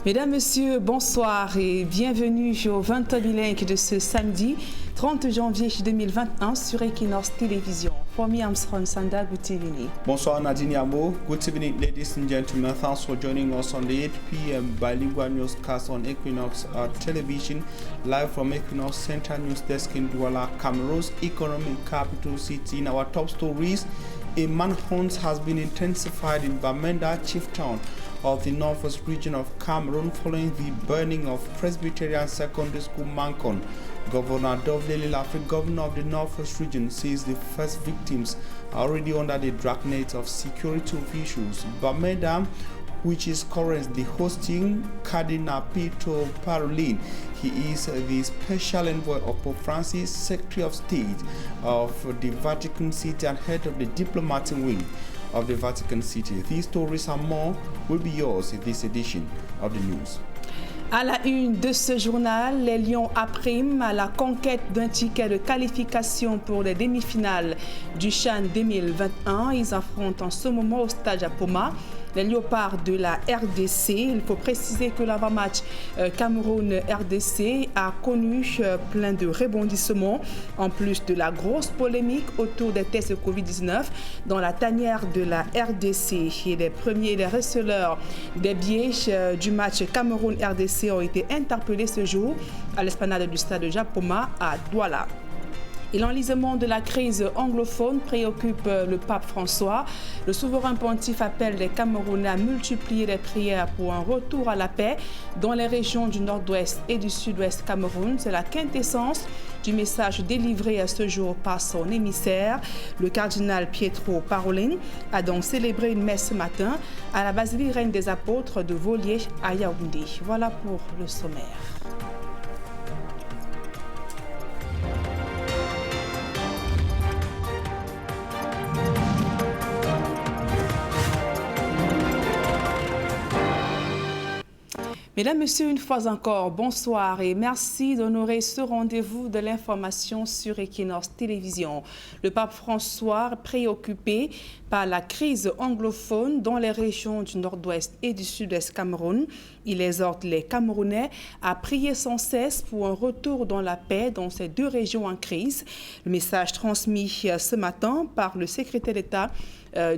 Mesdames, Messieurs, bonsoir et bienvenue au 20 bilingue de ce samedi 30 janvier 2021 sur Equinox Télévision. For me, I'm Sanda. Good evening. Bonsoir Nadine Yamo. Good evening, ladies and gentlemen. Thanks for joining us on the 8 p.m. bilingual newscast on Equinox Television, live from Equinox Central News Desk in Douala, Cameroon's economic capital city. In our top stories, a manhunt has been intensified in Bamenda, chief town of the northwest region of Cameroon, following the burning of Presbyterian Secondary School Mankon. Governor Dovlele Lafayette, governor of the northwest region, says the first victims are already under the dragnet of security officials. Bamenda, which is currently hosting Cardinal Pietro Parolin. He is the special envoy of Pope Francis, Secretary of State of the Vatican City and head of the diplomatic wing of the Vatican City. These stories and more will be yours in this edition of the news. À la une de ce journal, les Lions appriment à la conquête d'un ticket de qualification pour les demi-finales du CHAN 2021. Ils affrontent en ce moment au stade Japoma les Léopards de la RDC. Il faut préciser que l'avant-match Cameroun-RDC a connu plein de rebondissements, en plus de la grosse polémique autour des tests Covid-19 dans la tanière de la RDC. Et les premiers les receleurs des billets du match Cameroun-RDC ont été interpellés ce jour à l'esplanade du stade Japoma à Douala. Et l'enlisement de la crise anglophone préoccupe le pape François. Le souverain pontife appelle les Camerounais à multiplier les prières pour un retour à la paix dans les régions du nord-ouest et du sud-ouest Cameroun. C'est la quintessence du message délivré à ce jour par son émissaire. Le cardinal Pietro Parolin a donc célébré une messe ce matin à la basilique Reine des Apôtres de Volier à Yaoundé. Voilà pour le sommaire. Mesdames, Messieurs, une fois encore, bonsoir et merci d'honorer ce rendez-vous de l'information sur Equinox Télévision. Le pape François, préoccupé par la crise anglophone dans les régions du nord-ouest et du sud-est Cameroun, il exhorte les Camerounais à prier sans cesse pour un retour dans la paix dans ces deux régions en crise. Le message transmis ce matin par le secrétaire d'État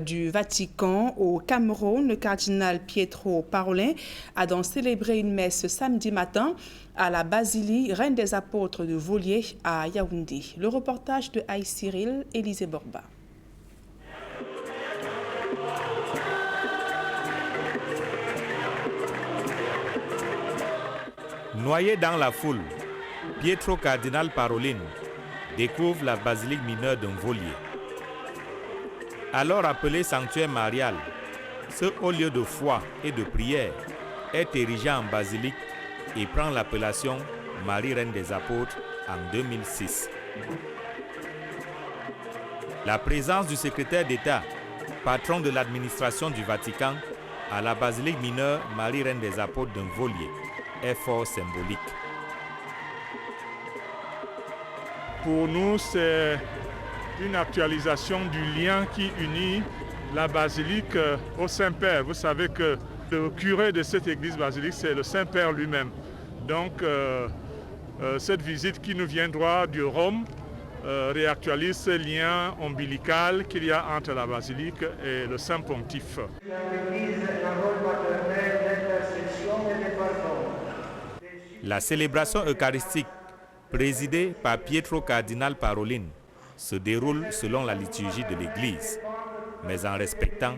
du Vatican au Cameroun, le cardinal Pietro Parolin, a donc célébré une messe ce samedi matin à la basilique Reine des Apôtres de Volier à Yaoundé. Le reportage de Aïe Cyril, Élisée Borba. Noyé dans la foule, Pietro Cardinal Parolin découvre la basilique mineure d'un Volier. Alors appelé sanctuaire marial, ce haut lieu de foi et de prière est érigé en basilique et prend l'appellation Marie Reine des Apôtres en 2006. La présence du secrétaire d'État, patron de l'administration du Vatican, à la basilique mineure Marie Reine des Apôtres d'un Volier est fort symbolique. Pour nous, c'est une actualisation du lien qui unit la basilique au Saint-Père. Vous savez que le curé de cette église basilique, c'est le Saint-Père lui-même. Donc, cette visite qui nous vient droit du Rome réactualise ce lien ombilical qu'il y a entre la basilique et le Saint-Pontife. La célébration eucharistique, présidée par Pietro Cardinal Parolin, se déroule selon la liturgie de l'Église, mais en respectant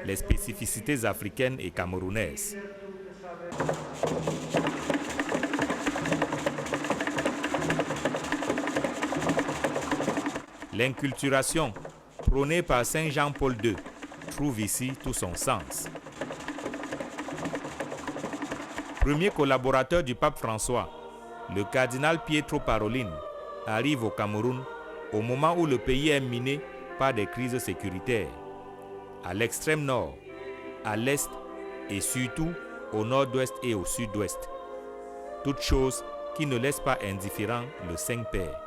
les spécificités africaines et camerounaises. L'inculturation, prônée par Saint Jean-Paul II, trouve ici tout son sens. Premier collaborateur du pape François, le cardinal Pietro Parolin arrive au Cameroun au moment où le pays est miné par des crises sécuritaires, à l'extrême nord, à l'est et surtout au nord-ouest et au sud-ouest. Toutes choses qui ne laissent pas indifférent le Saint-Père.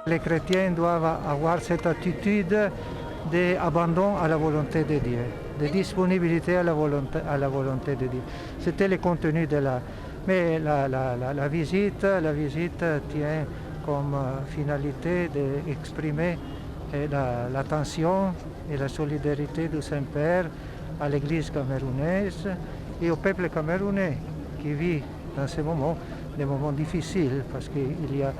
Les chrétiens doivent avoir cette attitude d'abandon à la volonté de Dieu. de disponibilité à la volonté de Dieu. C'était le contenu de la... Mais la visite tient comme finalité d'exprimer l'attention et la solidarité du Saint-Père à l'Église camerounaise et au peuple camerounais qui vit dans ces moments, des moments difficiles parce qu'il y a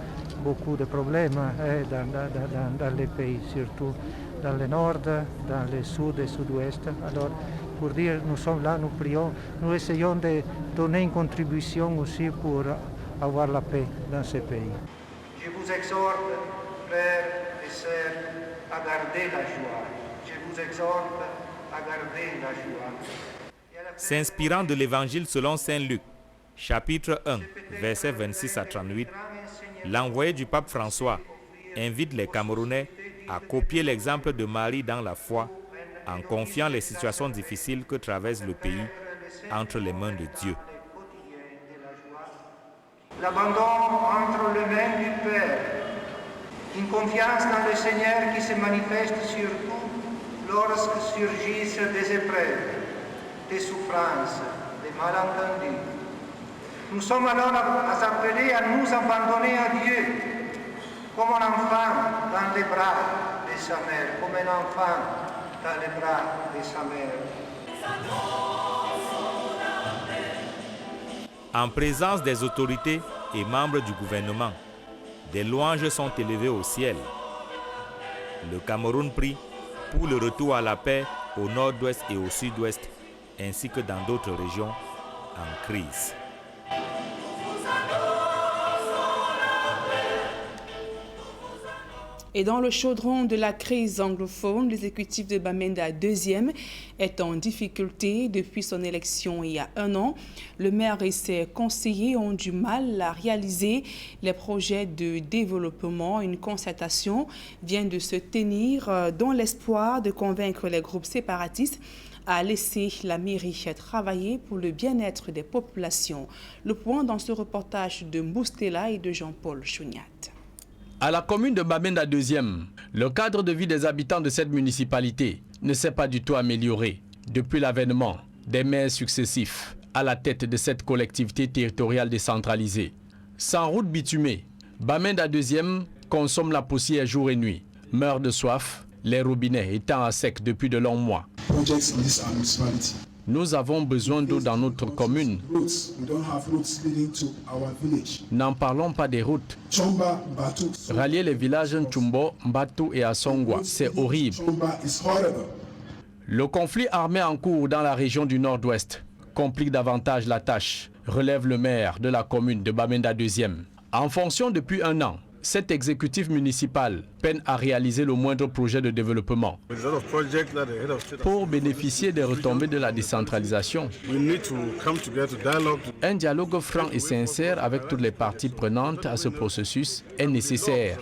beaucoup de problèmes dans les pays, surtout dans le nord, dans le sud et sud-ouest. Alors, pour dire, nous sommes là, nous prions, nous essayons de donner une contribution aussi pour avoir la paix dans ces pays. Je vous exhorte, frères et sœurs, à garder la joie. Je vous exhorte à garder la joie. S'inspirant de l'évangile selon saint Luc, chapitre 1, versets 26 à 38, l'envoyé du pape François invite les Camerounais à copier l'exemple de Marie dans la foi en confiant les situations difficiles que traverse le pays entre les mains de Dieu. L'abandon entre les mains du Père, une confiance dans le Seigneur qui se manifeste surtout lorsque surgissent des épreuves, des souffrances, des malentendus. Nous sommes alors appelés à nous abandonner à Dieu, comme un enfant dans les bras de sa mère, comme un enfant dans les bras de sa mère. En présence des autorités et membres du gouvernement, des louanges sont élevées au ciel. Le Cameroun prie pour le retour à la paix au nord-ouest et au sud-ouest, ainsi que dans d'autres régions en crise. Et dans le chaudron de la crise anglophone, l'exécutif de Bamenda II est en difficulté depuis son élection il y a 1 an. Le maire et ses conseillers ont du mal à réaliser les projets de développement. Une concertation vient de se tenir dans l'espoir de convaincre les groupes séparatistes à laisser la mairie travailler pour le bien-être des populations. Le point dans ce reportage de Moustela et de Jean-Paul Chouniat. À la commune de Bamenda II, le cadre de vie des habitants de cette municipalité ne s'est pas du tout amélioré depuis l'avènement des maires successifs à la tête de cette collectivité territoriale décentralisée. Sans route bitumée, Bamenda II consomme la poussière jour et nuit, meurt de soif, les robinets étant à sec depuis de longs mois. Nous avons besoin d'eau dans notre commune. N'en parlons pas des routes. Rallier les villages Nchumbo, Mbatu et Asongwa, c'est horrible. Le conflit armé en cours dans la région du Nord-Ouest complique davantage la tâche, relève le maire de la commune de Bamenda II. En fonction depuis 1 an, cet exécutif municipal peine à réaliser le moindre projet de développement. Pour bénéficier des retombées de la décentralisation, un dialogue franc et sincère avec toutes les parties prenantes à ce processus est nécessaire.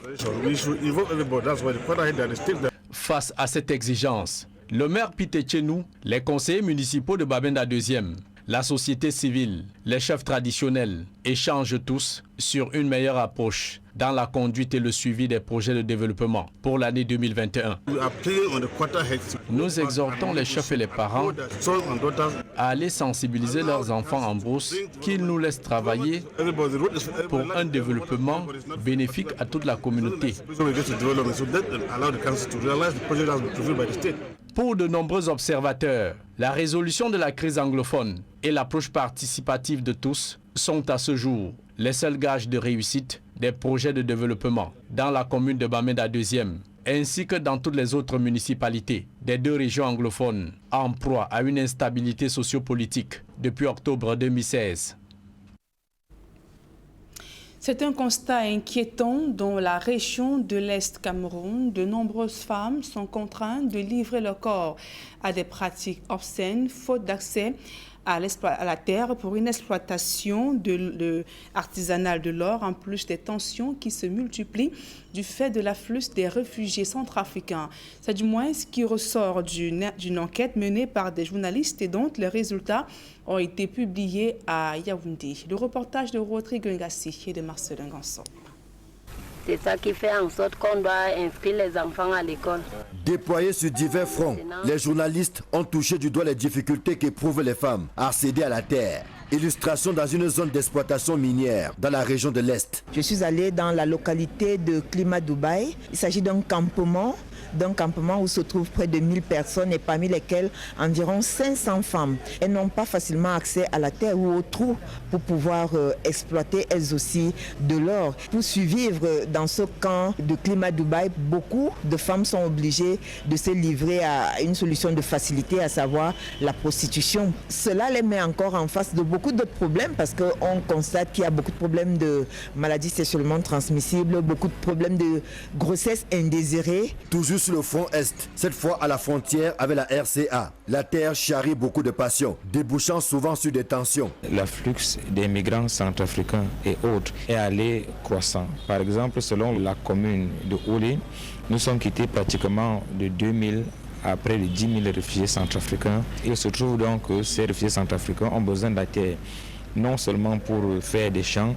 Face à cette exigence, le maire Pite Tchenou, les conseillers municipaux de Bamenda II, la société civile, les chefs traditionnels échangent tous sur une meilleure approche dans la conduite et le suivi des projets de développement pour l'année 2021. Nous exhortons les chefs et les parents à aller sensibiliser leurs enfants en brousse, qu'ils nous laissent travailler pour un développement bénéfique à toute la communauté. Pour de nombreux observateurs, la résolution de la crise anglophone et l'approche participative de tous sont à ce jour les seuls gages de réussite des projets de développement dans la commune de Bamenda II, ainsi que dans toutes les autres municipalités des 2 régions anglophones, en proie à une instabilité sociopolitique depuis octobre 2016. C'est un constat inquiétant dans la région de l'Est Cameroun. De nombreuses femmes sont contraintes de livrer leur corps à des pratiques obscènes, faute d'accès à la terre pour une exploitation artisanale de l'or, en plus des tensions qui se multiplient du fait de l'afflux des réfugiés centrafricains. C'est du moins ce qui ressort d'une enquête menée par des journalistes et dont les résultats ont été publiés à Yaoundé. Le reportage de Rodrigue Ngassi et de Marcelin Ganson. C'est ça qui fait en sorte qu'on doit inscrire les enfants à l'école. Déployés sur divers fronts, les journalistes ont touché du doigt les difficultés qu'éprouvent les femmes à accéder à la terre. Illustration dans une zone d'exploitation minière dans la région de l'Est. Je suis allée dans la localité de Climat Dubaï. Il s'agit d'un campement où se trouvent près de 1000 personnes et parmi lesquelles environ 500 femmes. Elles n'ont pas facilement accès à la terre ou aux trous pour pouvoir exploiter elles aussi de l'or. Pour survivre dans ce camp de Climat Dubaï, beaucoup de femmes sont obligées de se livrer à une solution de facilité, à savoir la prostitution. Cela les met encore en face de beaucoup d'autres problèmes parce qu'on constate qu'il y a beaucoup de problèmes de maladies sexuellement transmissibles, beaucoup de problèmes de grossesse indésirée. Toujours sur le front Est, cette fois à la frontière avec la RCA. La terre charrie beaucoup de passions, débouchant souvent sur des tensions. L'afflux des migrants centrafricains et autres est allé croissant. Par exemple, selon la commune de Ouli, nous sommes quittés pratiquement de 2000 à près de 10 000 réfugiés centrafricains. Il se trouve donc que ces réfugiés centrafricains ont besoin de la terre, non seulement pour faire des champs,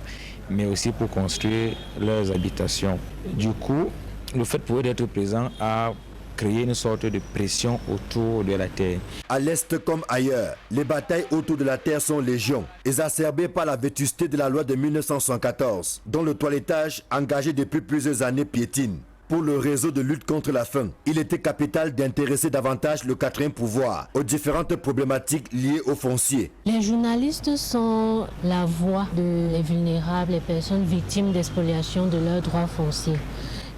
mais aussi pour construire leurs habitations. Du coup, le fait de pouvoir être présent a créé une sorte de pression autour de la terre. À l'Est comme ailleurs, les batailles autour de la terre sont légion, exacerbées par la vétusté de la loi de 1974, dont le toilettage engagé depuis plusieurs années piétine. Pour le réseau de lutte contre la faim, il était capital d'intéresser davantage le quatrième pouvoir aux différentes problématiques liées au foncier. Les journalistes sont la voix des vulnérables, les personnes victimes d'expoliation de leurs droits fonciers.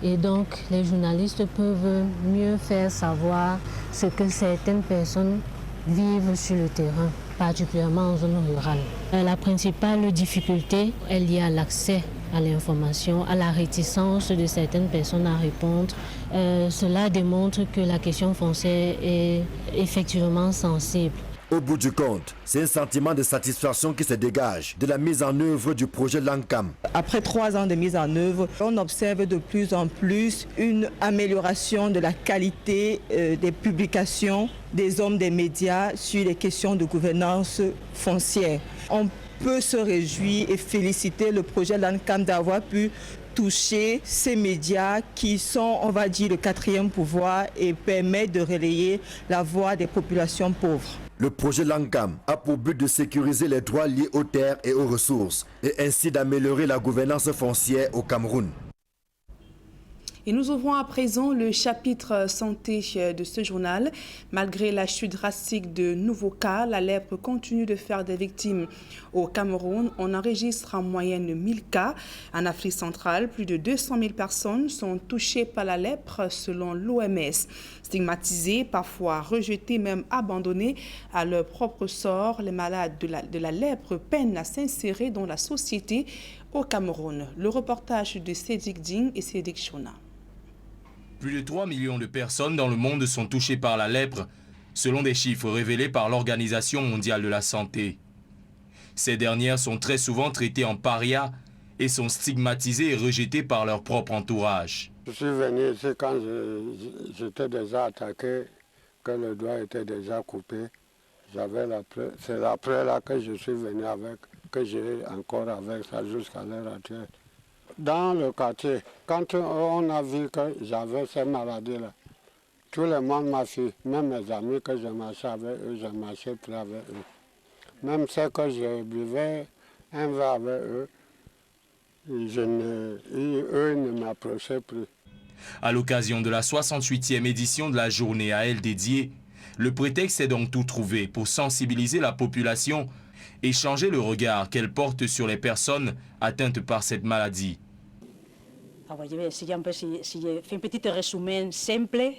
Et donc, les journalistes peuvent mieux faire savoir ce que certaines personnes vivent sur le terrain, particulièrement en zone rurale. La principale difficulté est liée à l'accès à l'information, à la réticence de certaines personnes à répondre. Cela démontre que la question foncière est effectivement sensible. Au bout du compte, c'est un sentiment de satisfaction qui se dégage de la mise en œuvre du projet Lancam. Après 3 ans de mise en œuvre, on observe de plus en plus une amélioration de la qualité des publications des hommes des médias sur les questions de gouvernance foncière. On peut se réjouir et féliciter le projet Lancam d'avoir pu toucher ces médias qui sont, on va dire, le quatrième pouvoir et permettent de relayer la voix des populations pauvres. Le projet Lancam a pour but de sécuriser les droits liés aux terres et aux ressources et ainsi d'améliorer la gouvernance foncière au Cameroun. Et nous ouvrons à présent le chapitre santé de ce journal. Malgré la chute drastique de nouveaux cas, la lèpre continue de faire des victimes. Au Cameroun, on enregistre en moyenne 1000 cas. En Afrique centrale, plus de 200 000 personnes sont touchées par la lèpre selon l'OMS. Stigmatisés, parfois rejetés, même abandonnés à leur propre sort, les malades de la lèpre peinent à s'insérer dans la société au Cameroun. Le reportage de Cédric Ding et Cédric Chona. Plus de 3 millions de personnes dans le monde sont touchées par la lèpre, selon des chiffres révélés par l'Organisation mondiale de la santé. Ces dernières sont très souvent traitées en paria et sont stigmatisées et rejetées par leur propre entourage. Je suis venu ici quand j'étais déjà attaqué, que le doigt était déjà coupé. C'est après là que je suis venu avec, que j'ai encore avec ça jusqu'à l'heure actuelle. Dans le quartier, quand on a vu que j'avais ces maladies-là, tout le monde m'a fui, même mes amis que je marchais avec eux, je marchais plus avec eux. Même ceux que je buvais un verre avec eux, eux ne m'approchaient plus. À l'occasion de la 68e édition de la journée à elle dédiée, le prétexte est donc tout trouvé pour sensibiliser la population et changer le regard qu'elle porte sur les personnes atteintes par cette maladie. Si je fais un petit résumé simple,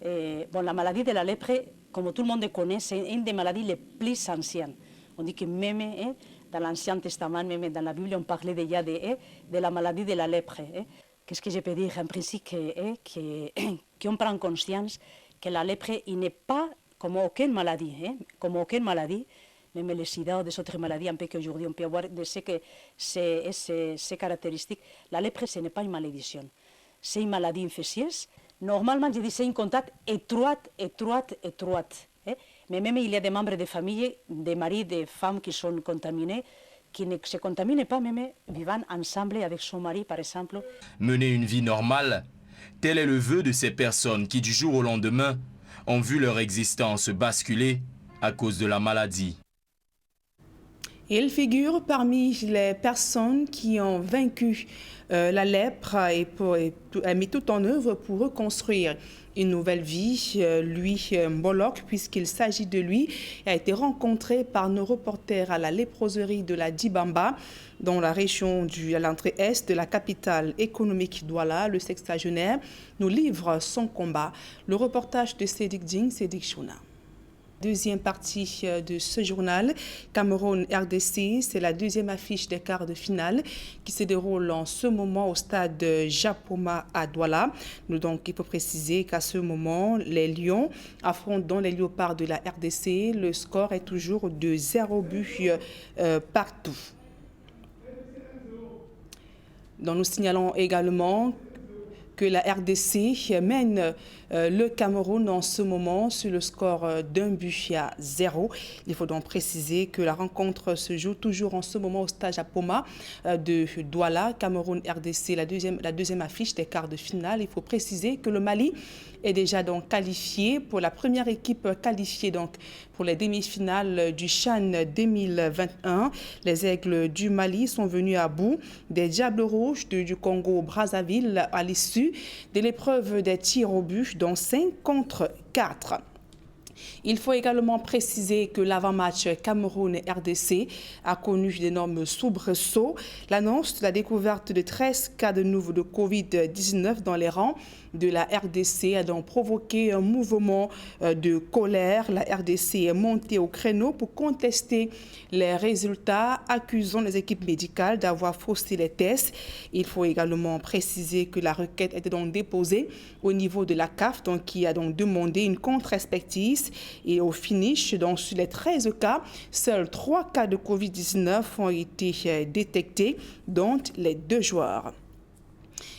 la maladie de la lèpre, comme tout le monde connaît, c'est une des maladies les plus anciennes. On dit que même dans l'Ancien Testament, même dans la Bible, on parlait déjà de la maladie de la lèpre. Qu'est-ce que je peux dire? En principe, qu'on prend conscience que la lèpre n'est pas comme aucune maladie, même le sida ou des autres maladies, un peu qu'aujourd'hui on peut avoir de ces caractéristiques. La lèpre, ce n'est pas une malédiction, c'est une maladie infectieuse. Normalement, je dis c'est un contact étroit. Mais même il y a des membres de famille, des maris, des femmes qui sont contaminés, qui ne se contamine pas, même vivant ensemble avec son mari, par exemple. Mener une vie normale, tel est le vœu de ces personnes qui, du jour au lendemain, ont vu leur existence basculer à cause de la maladie. Il figure parmi les personnes qui ont vaincu la lèpre et a mis tout en œuvre pour reconstruire une nouvelle vie. Lui, Mbolok, puisqu'il s'agit de lui, a été rencontré par nos reporters à la léproserie de la Dibamba, dans la région à l'entrée est de la capitale économique Douala. Le sexagénaire nous livre son combat. Le reportage de Sédik Ding, Sédik Chouna. Deuxième partie de ce journal, Cameroun-RDC, c'est la deuxième affiche des quarts de finale qui se déroule en ce moment au stade Japoma à Douala. Donc, il faut préciser qu'à ce moment, les Lions affrontent dans les Léopards de la RDC. Le score est toujours de 0 but partout. Donc, nous signalons également que la RDC mène le Cameroun en ce moment sur le score d'1 but à 0. Il faut donc préciser que la rencontre se joue toujours en ce moment au stade Japoma de Douala, Cameroun-RDC, la deuxième affiche des quarts de finale. Il faut préciser que le Mali est déjà donc qualifié pour la première équipe qualifiée donc pour les demi-finales du CHAN 2021. Les Aigles du Mali sont venus à bout des Diables Rouges du Congo-Brazzaville à l'issue de l'épreuve des tirs au but, dont 5 contre 4. Il faut également préciser que l'avant-match Cameroun-RDC a connu d'énormes soubresauts. L'annonce de la découverte de 13 cas de nouveau de Covid-19 dans les rangs de la RDC a donc provoqué un mouvement de colère. La RDC est montée au créneau pour contester les résultats, accusant les équipes médicales d'avoir faussé les tests. Il faut également préciser que la requête était donc déposée au niveau de la CAF, donc, qui a donc demandé une contre-expertise. Et au finish, donc, sur les 13 cas, seuls 3 cas de Covid-19 ont été détectés, dont les 2 joueurs.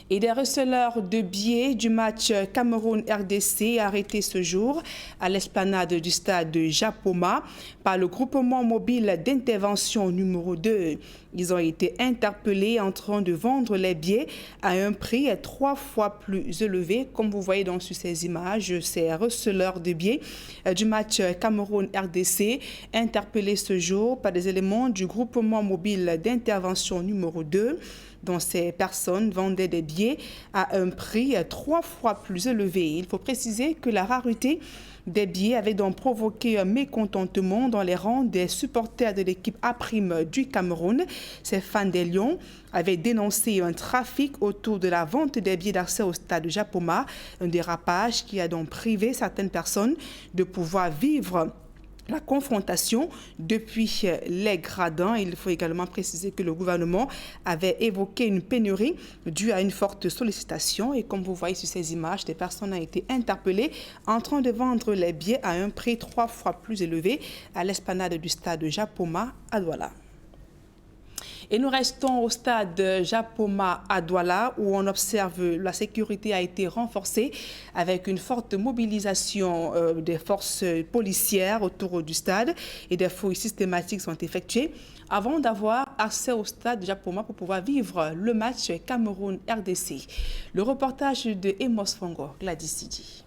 Et des receleurs de billets du match Cameroun-RDC arrêtés ce jour à l'esplanade du stade de Japoma par le groupement mobile d'intervention numéro 2. Ils ont été interpellés en train de vendre les billets à un prix 3 fois plus élevé. Comme vous voyez donc sur ces images, ces receleurs de billets du match Cameroun-RDC interpellés ce jour par des éléments du groupement mobile d'intervention numéro 2. Dont ces personnes vendaient des billets à un prix 3 fois plus élevé. Il faut préciser que la rareté des billets avait donc provoqué un mécontentement dans les rangs des supporters de l'équipe A' du Cameroun. Ces fans des Lions avaient dénoncé un trafic autour de la vente des billets d'accès au stade Japoma, un dérapage qui a donc privé certaines personnes de pouvoir vivre la confrontation depuis les gradins. Il faut également préciser que le gouvernement avait évoqué une pénurie due à une forte sollicitation. Et comme vous voyez sur ces images, des personnes ont été interpellées en train de vendre les billets à un prix 3 fois plus élevé à l'esplanade du stade Japoma à Douala. Et nous restons au stade Japoma à Douala où on observe la sécurité a été renforcée avec une forte mobilisation des forces policières autour du stade et des fouilles systématiques sont effectuées avant d'avoir accès au stade Japoma pour pouvoir vivre le match Cameroun-RDC. Le reportage de Emos Fongo, Gladys Sidi.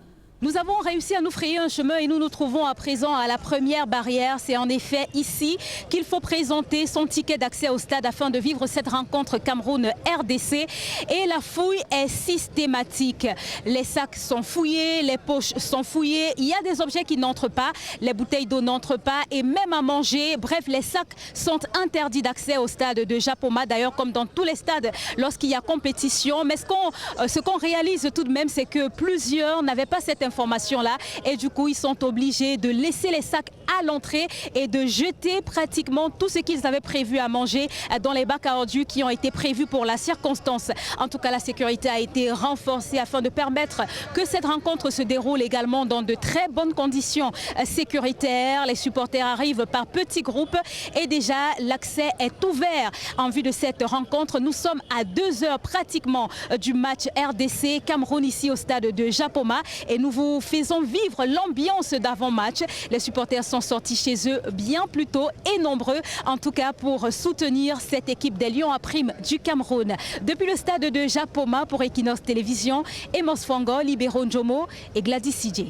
Nous avons réussi à nous frayer un chemin et nous nous trouvons à présent à la première barrière. C'est en effet ici qu'il faut présenter son ticket d'accès au stade afin de vivre cette rencontre Cameroun-RDC. Et la fouille est systématique. Les sacs sont fouillés, les poches sont fouillées. Il y a des objets qui n'entrent pas, les bouteilles d'eau n'entrent pas et même à manger. Bref, les sacs sont interdits d'accès au stade de Japoma. D'ailleurs, comme dans tous les stades lorsqu'il y a compétition. Mais ce qu'on réalise tout de même, c'est que plusieurs n'avaient pas cette information-là et du coup ils sont obligés de laisser les sacs à l'entrée et de jeter pratiquement tout ce qu'ils avaient prévu à manger dans les bacs à ordures qui ont été prévus pour la circonstance. En tout cas, la sécurité a été renforcée afin de permettre que cette rencontre se déroule également dans de très bonnes conditions sécuritaires. Les supporters arrivent par petits groupes et déjà l'accès est ouvert en vue de cette rencontre. Nous sommes à 2 heures pratiquement du match RDC Cameroun ici au stade de Japoma et nous vous faisons vivre l'ambiance d'avant-match. Les supporters sont sont sortis chez eux bien plus tôt et nombreux, en tout cas pour soutenir cette équipe des Lions à Prime du Cameroun. Depuis le stade de Japoma pour Equinox Télévision, Amos Fongo, Libero Njomo et Gladys Sidje.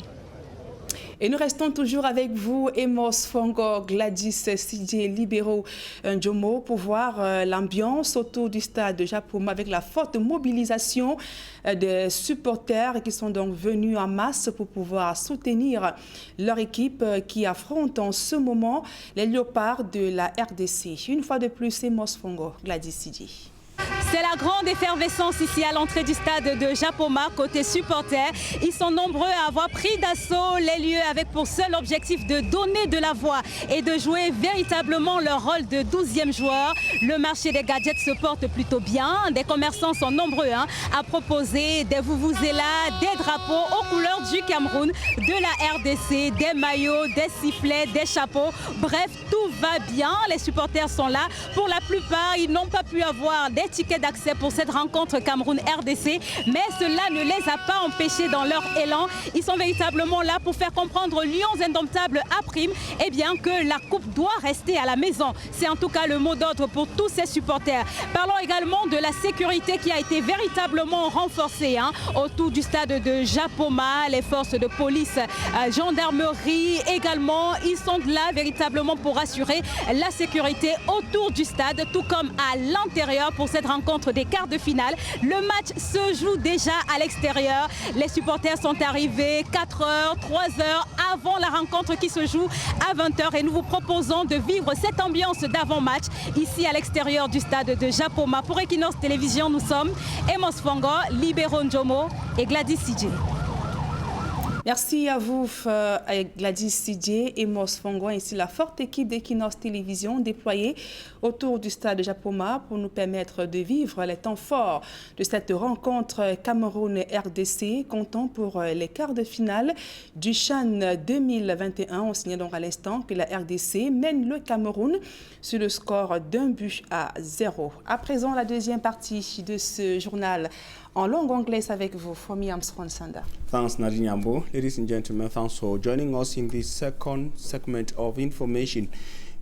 Et nous restons toujours avec vous, Amos Fongo, Gladys Sidje, Libero Njomo, pour voir l'ambiance autour du stade de Japoma avec la forte mobilisation des supporters qui sont donc venus en masse pour pouvoir soutenir leur équipe qui affronte en ce moment les Léopards de la RDC. Une fois de plus, Amos Fongo, Gladys Sidje. C'est la grande effervescence ici à l'entrée du stade de Japoma, côté supporters. Ils sont nombreux à avoir pris d'assaut les lieux avec pour seul objectif de donner de la voix et de jouer véritablement leur rôle de 12e joueur. Le marché des gadgets se porte plutôt bien. Des commerçants sont nombreux à proposer des vuvuzelas, des drapeaux aux couleurs du Cameroun, de la RDC, des maillots, des sifflets, des chapeaux. Bref, tout va bien. Les supporters sont là. Pour la plupart, ils n'ont pas pu avoir des tickets d'accès pour cette rencontre Cameroun-RDC, mais cela ne les a pas empêchés dans leur élan. Ils sont véritablement là pour faire comprendre aux Lions indomptables à Prime que la coupe doit rester à la maison. C'est en tout cas le mot d'ordre pour tous ces supporters. Parlons également de la sécurité qui a été véritablement renforcée autour du stade de Japoma. Les forces de police, gendarmerie également, ils sont là véritablement pour assurer la sécurité autour du stade, tout comme à l'intérieur pour cette rencontre des quarts de finale. Le match se joue déjà à l'extérieur. Les supporters sont arrivés 4 heures, 3 heures avant la rencontre qui se joue à 20 h et nous vous proposons de vivre cette ambiance d'avant-match ici à l'extérieur du stade de Japoma. Pour Equinox Télévision, nous sommes Amos Fongo, Libero Njomo et Gladys Sidje. Merci à vous, Gladys Sidje et Amos Fongo, ainsi la forte équipe d'Equinox Télévision déployée autour du stade de Japoma pour nous permettre de vivre les temps forts de cette rencontre Cameroun-RDC, comptant pour les quarts de finale du CHAN 2021. On signale donc à l'instant que la RDC mène le Cameroun sur le score d'1-0. À présent, la deuxième partie de ce journal en langue anglaise avec vous, Fomi Armstrong Sanda. Thanks, Nadine Yambo. Ladies and gentlemen, thanks for joining us in this second segment of information.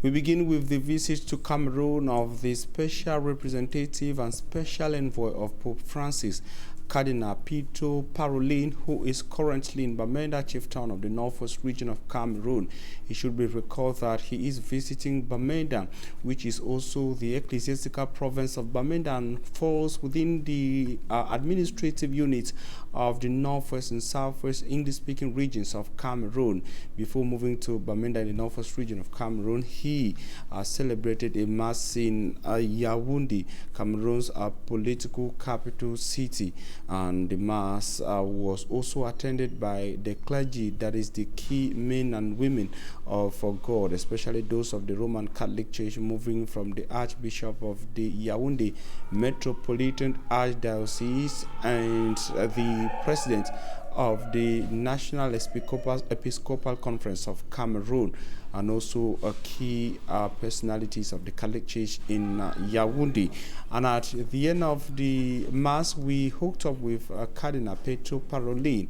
We begin with the visit to Cameroon of the special representative and special envoy of Pope Francis, Cardinal Pito Parolin, who is currently in Bamenda, chieftain of the northwest region of Cameroon. It should be recalled that he is visiting Bamenda, which is also the ecclesiastical province of Bamenda and falls within the administrative unit of the northwest and southwest English-speaking regions of Cameroon. Before moving to Bamenda in the northwest region of Cameroon, he celebrated a mass in Yaoundé, Cameroon's political capital city. And the mass was also attended by the clergy, that is the key men and women of God, especially those of the Roman Catholic Church, moving from the Archbishop of the Yaoundé Metropolitan Archdiocese and the President of the National Episcopal Conference of Cameroon, and also key personalities of the Catholic Church in Yaoundé. And at the end of the Mass, we hooked up with Cardinal Pito Parolin,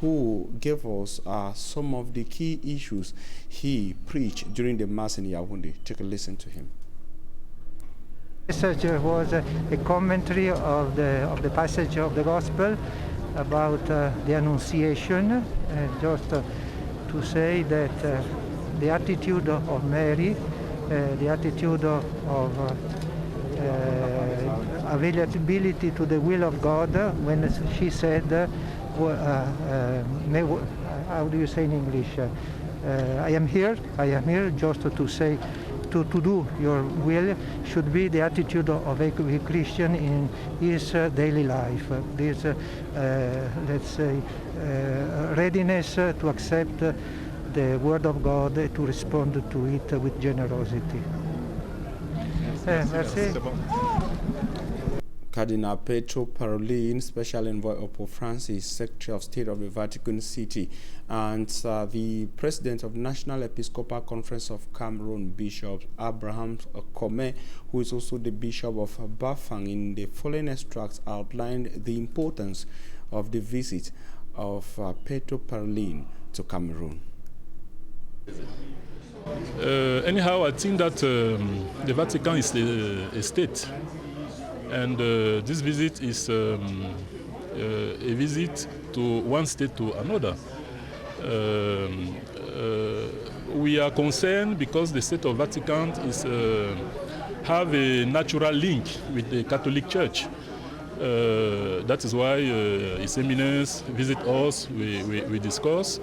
who gave us some of the key issues he preached during the Mass in Yaoundé. Take a listen to him. The message was a commentary of the passage of the Gospel about the Annunciation, just to say that the attitude of Mary, the attitude of availability to the will of God, when she said, how do you say in English? I am here just to say, to do your will, should be the attitude of a Christian in his daily life. This, let's say, readiness to accept the Word of God, to respond to it with generosity. Merci. Cardinal Pito Parolin, Special Envoy of Pope Francis, Secretary of State of the Vatican City, and the President of National Episcopal Conference of Cameroon, Bishop Abraham Kome, who is also the Bishop of Bafang, in the following extracts outlined the importance of the visit of Pito Parolin to Cameroon. Anyhow, I think that the Vatican is a state, and this visit is a visit to one state to another. We are concerned because the state of Vatican is have a natural link with the Catholic Church. That is why His Eminence visit us, we discuss.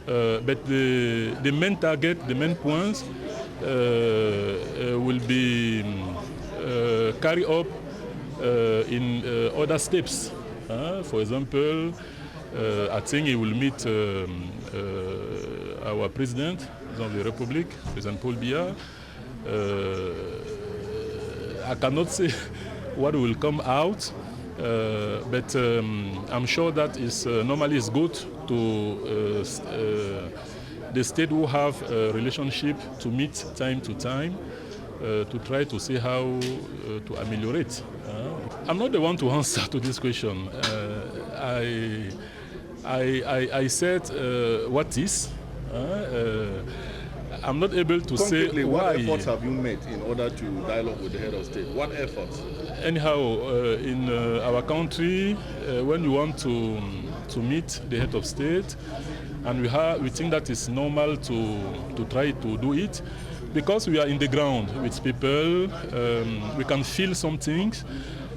But the main target, the main points will be carried up in other steps. For example, I think he will meet our President of the Republic, President Paul Biya. I cannot say what will come out, but I'm sure that normally it's good to the state who have a relationship to meet time to time to try to see how to ameliorate. I'm not the one to answer to this question. I said what is. I'm not able to Concretely, say why. What efforts have you made in order to dialogue with the head of state? What efforts? Anyhow, in our country, when you want to meet the head of state, and we think that it's normal to try to do it, because we are in the ground with people, we can feel some things.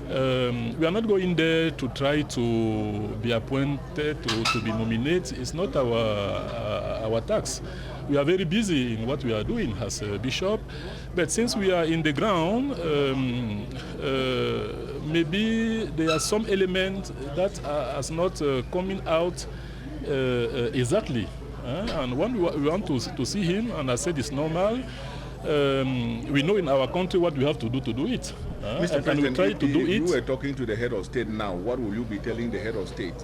We are not going there to try to be appointed or to be nominated. It's not our task. We are very busy in what we are doing as a bishop, but since we are in the ground, maybe there are some elements that are not coming out exactly. And when we want to see him, and I said it's normal, we know in our country what we have to do it. Mr. And we President, try to do it. you were talking to the head of state now. What will you be telling the head of state?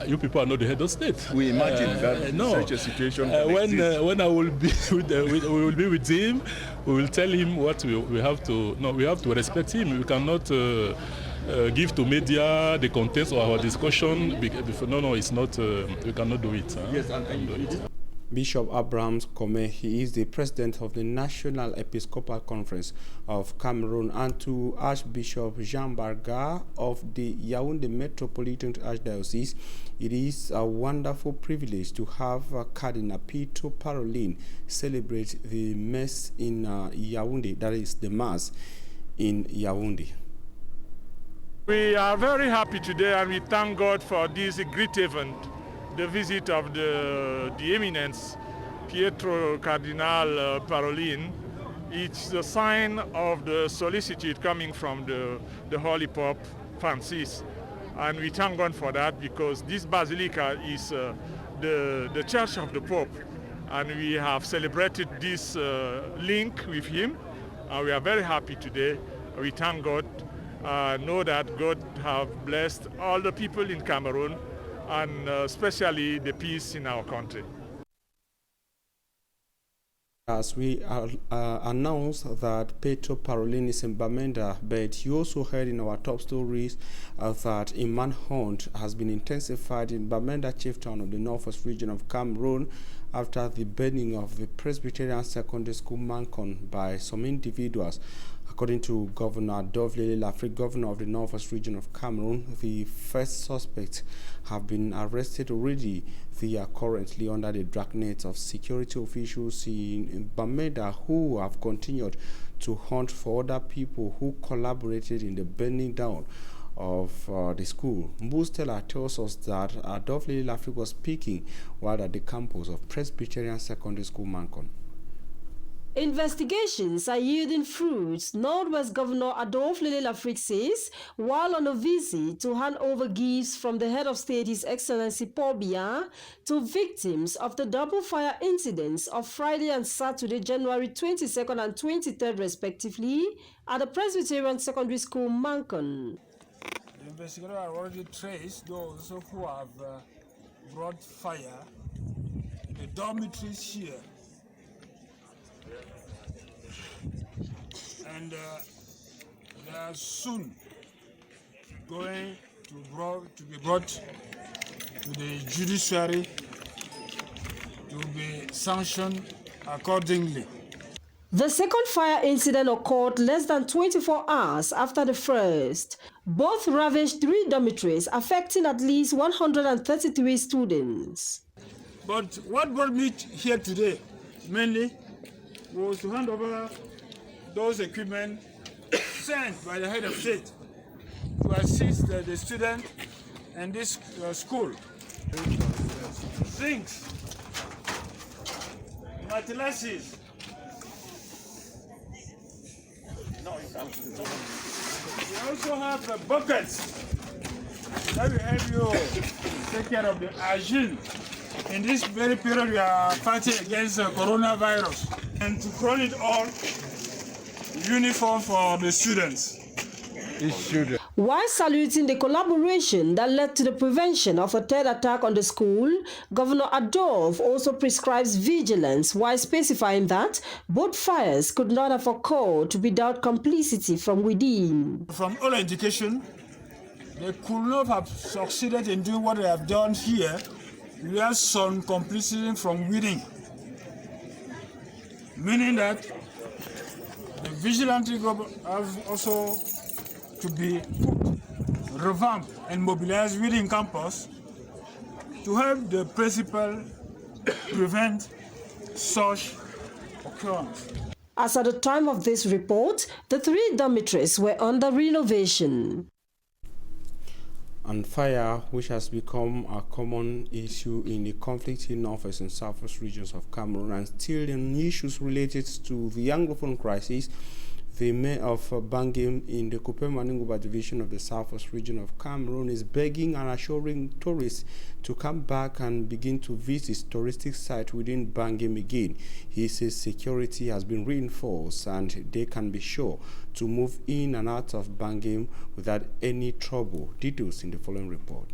You people are not the head of state. We imagine that no. such a situation when I will be we will be with him, we will tell him what we have to. No, we have to respect him. We cannot give to media the contents of our discussion. No, it's not. We cannot do it. Yes, and do it. Bishop Abraham Kome, he is the president of the National Episcopal Conference of Cameroon, and to Archbishop Jean Barga of the Yaoundé Metropolitan Archdiocese, it is a wonderful privilege to have Cardinal Pietro Parolin celebrate the Mass in Yaoundé, that is the Mass in Yaoundé. We are very happy today, and we thank God for this great event. The visit of the Eminence Pietro Cardinal Parolin. It's a sign of the solicitude coming from the Holy Pope Francis, and we thank God for that, because this basilica is the church of the Pope, and we have celebrated this link with him, and we are very happy today. We thank God, know that God have blessed all the people in Cameroon, and especially the peace in our country. As we announced that Pietro Parolin is in Bamenda, but you also heard in our top stories that a manhunt has been intensified in Bamenda chieftain of the northwest region of Cameroon after the burning of the Presbyterian Secondary School Mancon by some individuals. According to Governor Dovlele Lafrique, governor of the northwest region of Cameroon, the first suspects have been arrested already. They are currently under the dragnet of security officials in Bamenda, who have continued to hunt for other people who collaborated in the burning down of the school. Mbustela tells us that Dovlele Lafrique was speaking while at the campus of Presbyterian Secondary School Mancon. Investigations are yielding fruits, Northwest Governor Adolphe Lele Lafrique says, while on a visit to hand over gifts from the head of state, His Excellency Paul Biya, to victims of the double fire incidents of Friday and Saturday, January 22nd and 23rd respectively, at the Presbyterian Secondary School Mancon. The investigators have already traced those who have brought fire in the dormitories here. And they are soon going to be brought to the judiciary to be sanctioned accordingly. The second fire incident occurred less than 24 hours after the first. Both ravaged 3 dormitories, affecting at least 133 students. But what brought me here today, mainly, was to hand over those equipment sent by the head of state to assist the student and this school. Zincs, mattresses. We also have buckets that will help you take care of the hygiene in this very period we are fighting against the coronavirus. And to crown it all, uniform for the students. While saluting the collaboration that led to the prevention of a third attack on the school, Governor Adolf also prescribes vigilance while specifying that both fires could not have occurred without complicity from within. From all indication, they could not have succeeded in doing what they have done here without some complicity from within. Meaning that the vigilante group have also to be revamped and mobilized within campus to help the principal prevent such occurrence. As at the time of this report, the 3 dormitories were under renovation. And fire, which has become a common issue in the conflict in northwest and southwest regions of Cameroon, and still in issues related to the Anglophone crisis, the mayor of Bangim in the Kupe-Maninguba division of the southwest region of Cameroon is begging and assuring tourists to come back and begin to visit touristic sites within Bangim again. He says security has been reinforced and they can be sure to move in and out of Bangim without any trouble. Details in the following report.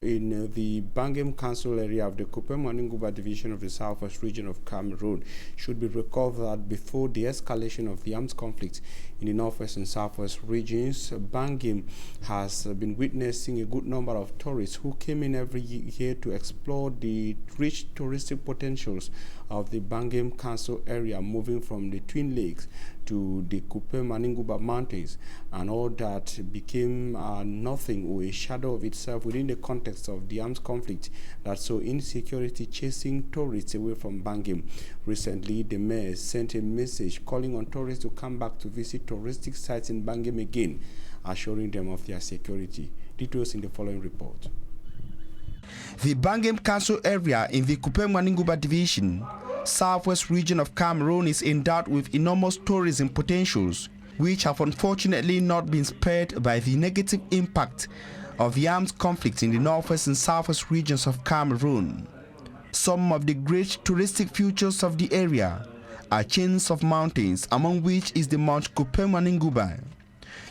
In the Bangim Council area of the Kupe-Maninguba division of the southwest region of Cameroon should be recovered before the escalation of the armed conflict in the northwest and southwest regions. Bangim has been witnessing a good number of tourists who came in every year to explore the rich touristic potentials of the Bangim Council area, moving from the Twin Lakes to the Kupe-Maninguba Mountains, and all that became nothing or a shadow of itself within the context of the armed conflict that saw insecurity chasing tourists away from Bangim. Recently, the mayor sent a message calling on tourists to come back to visit touristic sites in Bangim again, assuring them of their security. Details in the following report. The Bangim Council area in the Kupe-Maninguba division, southwest region of Cameroon, is endowed with enormous tourism potentials, which have unfortunately not been spared by the negative impact of the armed conflict in the northwest and southwest regions of Cameroon. Some of the great touristic features of the area are chains of mountains, among which is the Mount Kupe-Maninguba,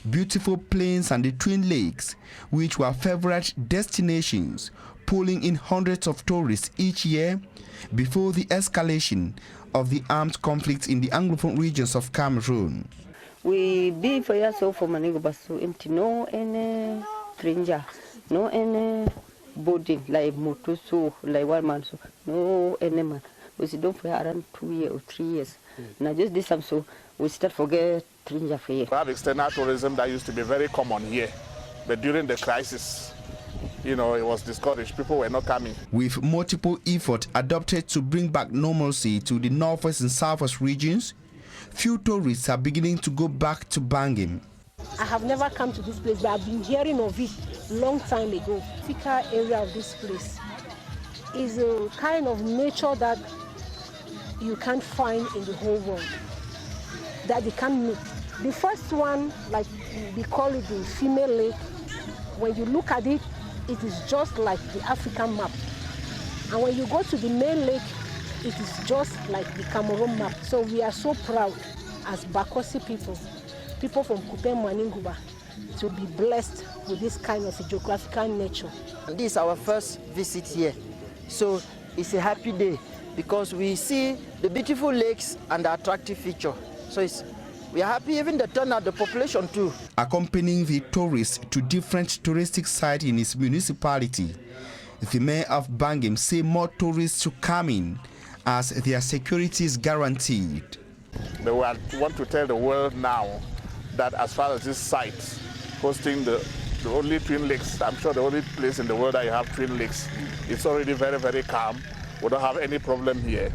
beautiful plains and the Twin Lakes, which were favorite destinations, pulling in hundreds of tourists each year before the escalation of the armed conflict in the Anglophone regions of Cameroon. We be for yourself for Maninguba, so empty, no any stranger, no any body like Motuso, like one man, so no any man. We sit down for around 2 years or 3 years. Now just this time, so we start forget stranger for here. We have external tourism that used to be very common here, but during the crisis, you know, it was discouraged. People were not coming. With multiple efforts adopted to bring back normalcy to the northwest and southwest regions, few tourists are beginning to go back to Bangim. I have never come to this place, but I've been hearing of it long time ago. The typical area of this place is a kind of nature that you can't find in the whole world, that you can't meet. The first one, like we call it the female lake, when you look at it, it is just like the African map. And when you go to the main lake, it is just like the Cameroon map. So we are so proud as Bakosi people from Kupe-Maninguba, to be blessed with this kind of geographical nature. This is our first visit here. So it's a happy day because we see the beautiful lakes and the attractive feature. So it's We are happy, even the turnout, the population too. Accompanying the tourists to different touristic sites in his municipality, the mayor of Bangim say more tourists to come in as their security is guaranteed. They want to tell the world now that as far as this site hosting the only twin lakes, I'm sure the only place in the world that you have twin lakes, it's already very, very calm. We don't have any problem here.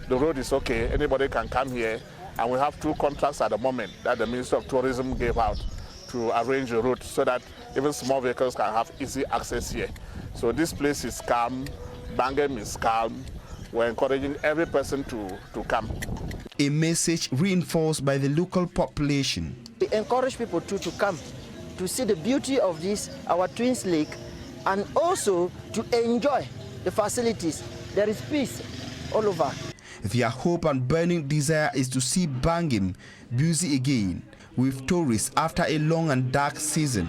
The road is okay, anybody can come here, and we have 2 contracts at the moment that the Ministry of Tourism gave out to arrange a route so that even small vehicles can have easy access here. So this place is calm, Bangim is calm. We're encouraging every person to come. A message reinforced by the local population. We encourage people to come to see the beauty of this, our Twins Lake, and also to enjoy the facilities. There is peace all over. Their hope and burning desire is to see Bangim busy again with tourists after a long and dark season.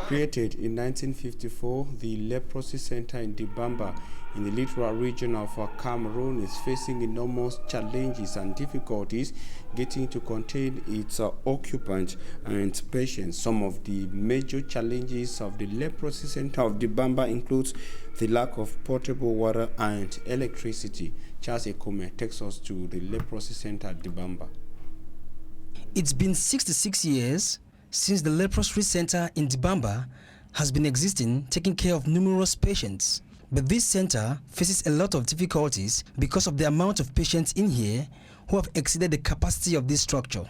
Created in 1954, the Leprosy Center in Dibamba in the littoral region of Cameroon is facing enormous challenges and difficulties getting to contain its occupants and patients. Some of the major challenges of the Leprosy Center of Dibamba includes the lack of potable water and electricity. Charles Ekome takes us to the Leprosy Center at Dibamba. It's been 66 years since the Leprosy Center in Dibamba has been existing, taking care of numerous patients. But this center faces a lot of difficulties because of the amount of patients in here who have exceeded the capacity of this structure.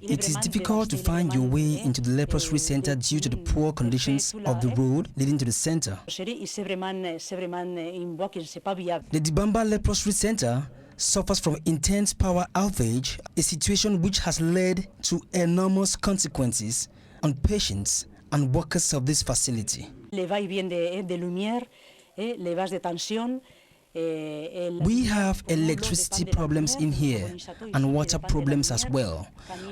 It is difficult to find your way into the Leprosy Center due to the poor conditions of the road leading to the center. The Dibamba Leprosy Center suffers from intense power outage, a situation which has led to enormous consequences on patients and workers of this facility. We have electricity problems in here and water problems as well.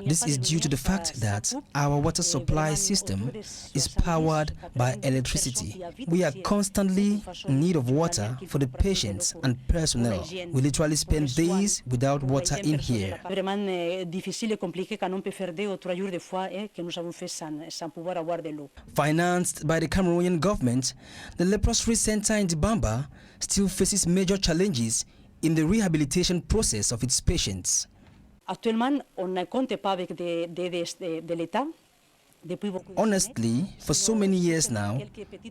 This is due to the fact that our water supply system is powered by electricity. We are constantly in need of water for the patients and personnel. We literally spend days without water in here. Financed by the Cameroonian government, the Leprosy Center in Dibamba still faces major challenges in the rehabilitation process of its patients. Honestly, for so many years now,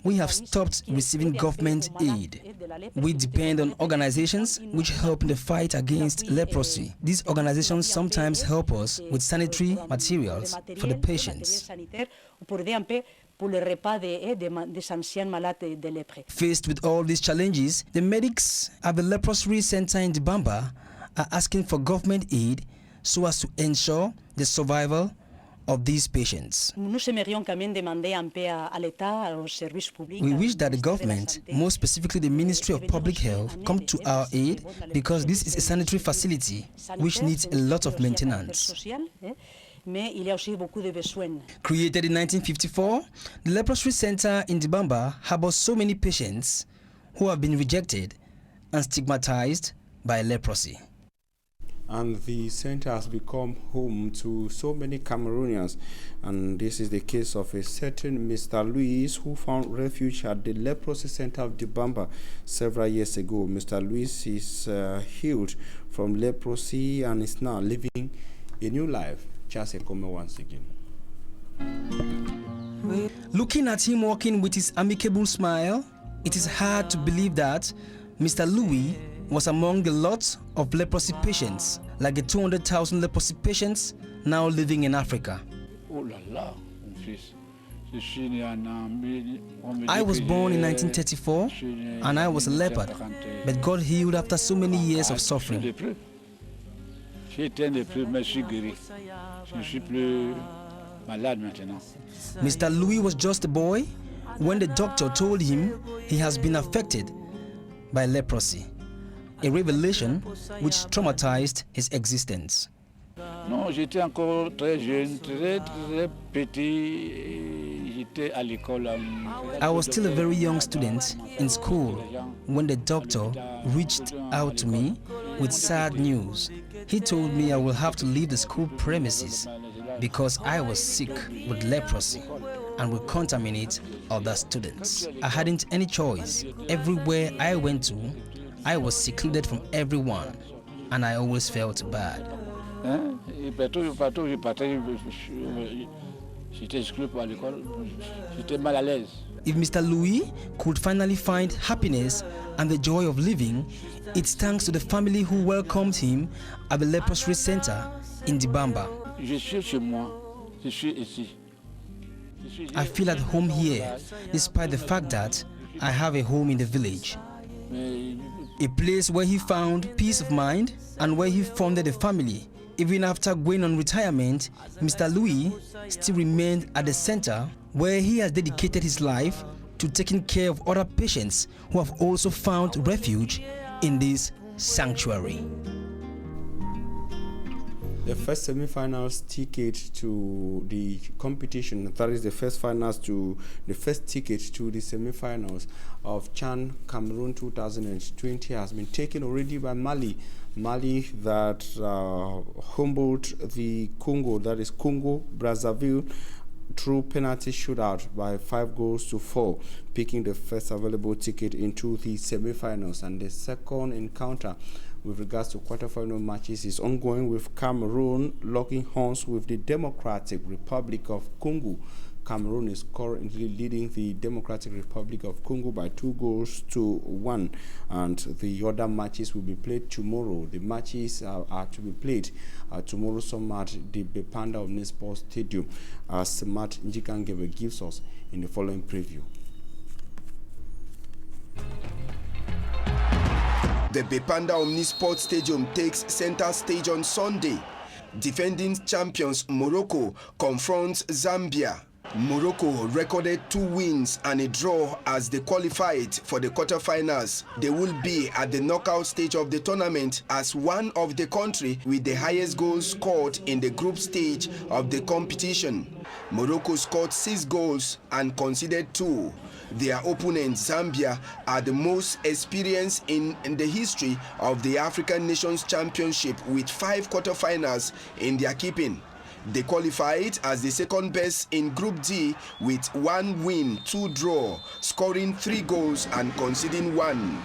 we have stopped receiving government aid. We depend on organizations which help in the fight against leprosy. These organizations sometimes help us with sanitary materials for the patients. Faced with all these challenges, the medics at the Leprosy Center in Dibamba are asking for government aid so as to ensure the survival of these patients. We wish that the government, more specifically the Ministry of Public Health, come to our aid because this is a sanitary facility which needs a lot of maintenance. Created in 1954, the Leprosy Center in Dibamba harbors so many patients who have been rejected and stigmatized by leprosy. And the center has become home to so many Cameroonians, and this is the case of a certain Mr. Luis who found refuge at the Leprosy Center of Dibamba several years ago. Mr. Luis is healed from leprosy and is now living a new life. Charles Ekome once again. Looking at him walking with his amicable smile, it is hard to believe that Mr. Louis was among the lots of leprosy patients, like the 200,000 leprosy patients now living in Africa. I was born in 1934 and I was a leopard, but God healed after so many years of suffering. Mr. Louis was just a boy when the doctor told him he has been affected by leprosy, a revelation which traumatized his existence. Non, j'étais encore très jeune, très petit. I was still a very young student in school when the doctor reached out to me with sad news. He told me I will have to leave the school premises because I was sick with leprosy and would contaminate other students. I hadn't any choice. Everywhere I went to, I was secluded from everyone, and I always felt bad. If Mr. Louis could finally find happiness and the joy of living, it's thanks to the family who welcomed him at the leprosy center in Dibamba. I feel at home here, despite the fact that I have a home in the village. A place where he found peace of mind and where he founded a family. Even after going on retirement, Mr. Louis still remained at the center where he has dedicated his life to taking care of other patients who have also found refuge in this sanctuary. The first semi-finals ticket to the competition, that is the first finals to the first ticket to the semi-finals of CHAN Cameroon 2020 has been taken already by Mali. Mali that humbled the Congo, that is Congo Brazzaville, through penalty shootout by 5-4, picking the first available ticket into the semi-finals. And the second encounter with regards to quarterfinal matches is ongoing, with Cameroon locking horns with the Democratic Republic of Congo. Cameroon is currently leading the Democratic Republic of Congo by 2-1, and the other matches will be played tomorrow. The matches are to be played tomorrow some at the Bepanda Omnisport Stadium, as Matt Njikangebe gives us in the following preview. The Bepanda Omnisport Stadium takes center stage on Sunday. Defending champions Morocco confronts Zambia. Morocco recorded 2 wins and a draw as they qualified for the quarterfinals. They will be at the knockout stage of the tournament as one of the country with the highest goals scored in the group stage of the competition. Morocco scored 6 goals and conceded 2. Their opponent, Zambia, are the most experienced in the history of the African Nations Championship with 5 quarterfinals in their keeping. They qualified as the second best in Group D with 1 win, 2 draw, scoring 3 goals and conceding 1.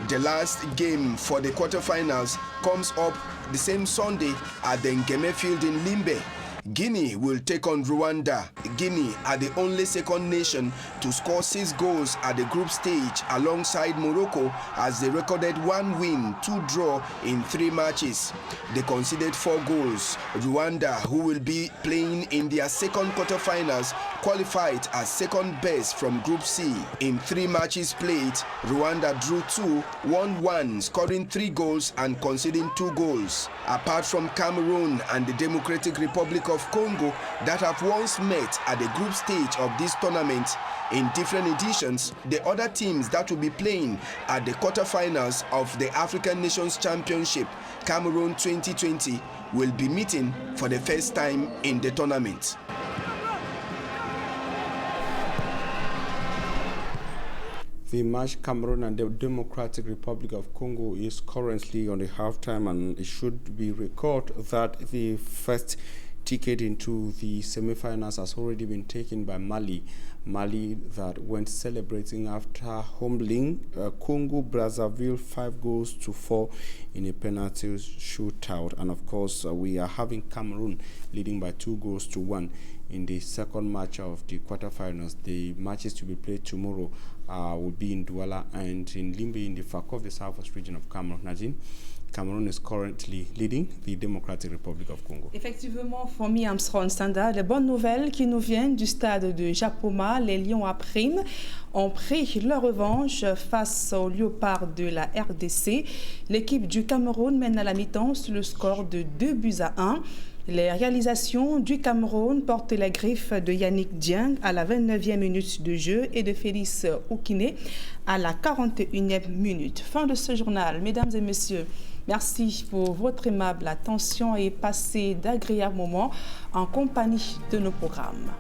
The last game for the quarterfinals comes up the same Sunday at the Ngeme Field in Limbe. Guinea will take on Rwanda. Guinea are the only second nation to score 6 goals at the group stage alongside Morocco, as they recorded 1 win, 2 draw in 3 matches. They conceded 4 goals. Rwanda, who will be playing in their second quarterfinals, qualified as second best from Group C. In 3 matches played, Rwanda drew 2, won 1, scoring 3 goals and conceding 2 goals. Apart from Cameroon and the Democratic Republic of Congo that have once met at the group stage of this tournament in different editions, the other teams that will be playing at the quarterfinals of the African Nations Championship Cameroon 2020 will be meeting for the first time in the tournament. The match Cameroon and the Democratic Republic of Congo is currently on the halftime, and it should be recorded that the first ticket into the semi-finals has already been taken by Mali. Mali that went celebrating after humbling Congo Brazzaville 5-4 in a penalty shootout. And of course, we are having Cameroon leading by 2-1 in the second match of the quarterfinals. The matches to be played tomorrow will be in Douala and in Limbe in the Fakov, the southwest region of Cameroon. Nadine, Cameroon is currently leading the Democratic Republic of Congo. Effectivement, Fomi Armstrong Sanda, les bonnes nouvelles qui nous viennent du stade de Japoma, les Lions à Prime ont pris leur revanche face aux Léopards de la RDC. L'équipe du Cameroun mène à la mi-temps sur le score de 2-1. Les réalisations du Cameroun portent les griffes de Yannick Dieng à la 29e minute de jeu et de Félix Oukine à la 41e minute. Fin de ce journal. Mesdames et messieurs, Merci pour votre aimable attention et passez d'agréables moments en compagnie de nos programmes.